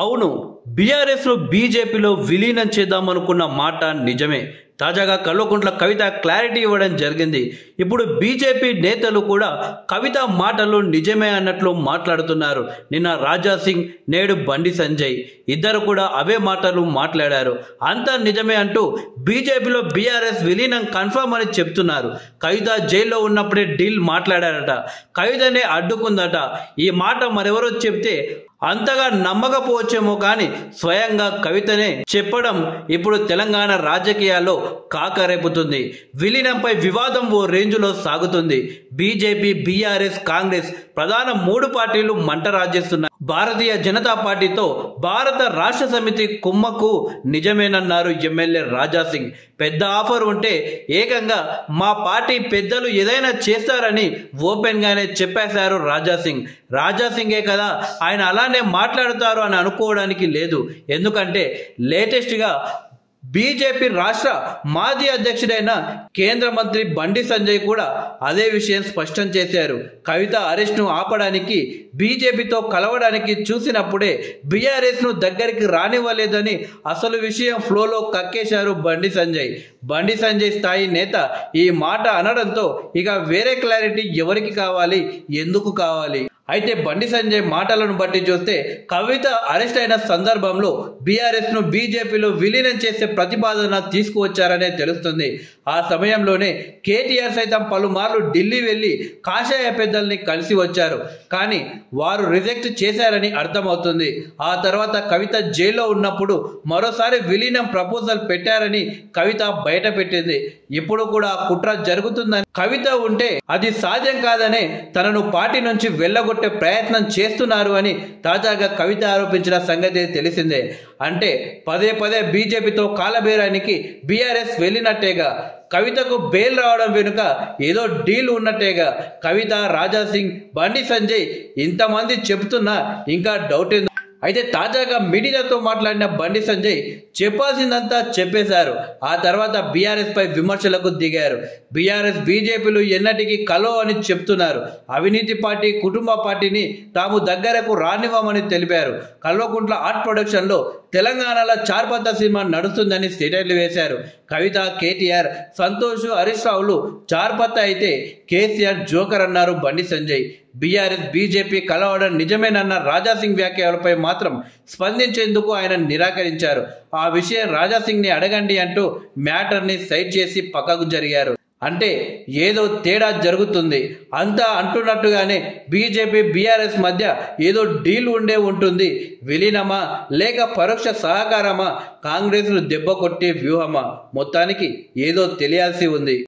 అవును, బీఆర్ఎస్ లో బీజేపీలో విలీనం చేద్దామనుకున్న మాట నిజమే. తాజాగా కల్వకుంట్ల కవిత క్లారిటీ ఇవ్వడం జరిగింది. ఇప్పుడు బీజేపీ నేతలు కూడా కవిత మాటలు నిజమే అన్నట్లు మాట్లాడుతున్నారు. నిన్న రాజా సింగ్, నేడు బండి సంజయ్ ఇద్దరు కూడా అవే మాటలు మాట్లాడారు. అంతా నిజమే అంటూ బీజేపీలో బీఆర్ఎస్ విలీనం కన్ఫర్మ్ అని చెప్తున్నారు. కవిత జైల్లో ఉన్నప్పుడే డీల్ మాట్లాడారట, కవితనే అడ్డుకుందట. ఈ మాట మరెవరో చెప్తే అంతగా నమ్మకపోవచ్చేమో కానీ స్వయంగా కవితనే చెప్పడం ఇప్పుడు తెలంగాణ రాజకీయాల్లో కాకరేపుతుంది. విలీనంపై వివాదం ఓ రేంజ్లో సాగుతుంది. బీజేపీ, బీఆర్ఎస్, కాంగ్రెస్ ప్రధాన మూడు పార్టీలు మంట రాజేస్తున్నాయి. భారతీయ జనతా పార్టీతో భారత రాష్ట్ర సమితి కుమ్మకు నిజమేనన్నారు ఎమ్మెల్యే రాజా సింగ్. పెద్ద ఆఫర్ ఉంటే ఏకంగా మా పార్టీ పెద్దలు ఏదైనా చేస్తారని ఓపెన్ గానే చెప్పేశారు రాజా సింగ్. రాజా సింగే కదా, ఆయన అలానే మాట్లాడతారు అని అనుకోవడానికి లేదు. ఎందుకంటే లేటెస్ట్గా బీజేపీ రాష్ట్ర మాజీ అధ్యక్షుడైన కేంద్ర మంత్రి బండి సంజయ్ కూడా అదే విషయం స్పష్టం చేశారు. కవిత అరెస్ట్ను ఆపడానికి, బీజేపీతో కలవడానికి చూసినప్పుడే బీఆర్ఎస్ను దగ్గరికి రానివ్వలేదని అసలు విషయం ఫ్లోలో కక్కేశారు బండి సంజయ్. బండి సంజయ్ స్థాయి నేత ఈ మాట అనడంతో ఇక వేరే క్లారిటీ ఎవరికి కావాలి, ఎందుకు కావాలి? అయితే బండి సంజయ్ మాటలను బట్టి చూస్తే కవిత అరెస్ట్ అయిన సందర్భంలో బీఆర్ఎస్ ను బీజేపీలో విలీనం చేసే ప్రతిపాదన తీసుకువచ్చారనే తెలుస్తుంది. ఆ సమయంలోనే కేటీఆర్ సైతం పలుమార్లు ఢిల్లీ వెళ్లి కాషాయ పెద్దల్ని కలిసి వచ్చారు. కానీ వారు రిజెక్ట్ చేశారని అర్థమవుతుంది. ఆ తర్వాత కవిత జైల్లో ఉన్నప్పుడు మరోసారి విలీనం ప్రపోజల్ పెట్టారని కవిత బయట పెట్టింది. ఇప్పుడు కూడా కుట్ర జరుగుతుందని, కవిత ఉంటే అది సాధ్యం కాదనే తనను పార్టీ నుంచి వెళ్ళగొట్టే ప్రయత్నం చేస్తున్నారు అని తాజాగా కవిత ఆరోపించిన సంగతి తెలిసిందే. అంటే పదే పదే బీజేపీతో కాలబేరానికి బీఆర్ఎస్ వెళ్ళినట్టేగా. కవితకు బెయిల్ రావడం వెనుక ఏదో డీల్ ఉన్నట్టేగా. కవిత, రాజా సింగ్, బండి సంజయ్ ఇంతమంది చెబుతున్నా ఇంకా డౌట్. అయితే తాజాగా మీడియాతో మాట్లాడిన బండి సంజయ్ చెప్పాల్సిందంతా చెప్పేశారు. ఆ తర్వాత బీఆర్ఎస్ పై విమర్శలకు దిగారు. బీఆర్ఎస్, బీజేపీలు ఎన్నటికీ కలవు అని చెప్తున్నారు. అవినీతి పార్టీ, కుటుంబ పార్టీని తాము దగ్గరకు రానివ్వమని తెలిపారు. కల్వకుంట్ల ఆర్ట్ ప్రొడక్షన్లో తెలంగాణలో చార్పత్త సినిమా నడుస్తుందని స్టేటర్లు వేశారు. కవిత, కేటీఆర్, సంతోష్, హరీష్ రావులు చార్పత్త అయితే కేసీఆర్ జోకర్ అన్నారు బండి సంజయ్. బీఆర్ఎస్, బీజేపీ కలవడం నిజమేనన్న రాజా సింగ్ వ్యాఖ్యలపై మాత్రం స్పందించేందుకు ఆయన నిరాకరించారు. ఆ విషయం రాజా సింగ్ ని అడగండి అంటూ మ్యాటర్ని సైడ్ చేసి పక్కకు జరిగారు. అంటే ఏదో తేడా జరుగుతుంది అంతా అంటున్నట్టుగానే బీజేపీ, బీఆర్ఎస్ మధ్య ఏదో డీల్ ఉండే ఉంటుంది. విలీనమా లేక పరోక్ష సహకారమా, కాంగ్రెస్ను దెబ్బ కొట్టే వ్యూహమా? మొత్తానికి ఏదో తెలియాల్సి ఉంది.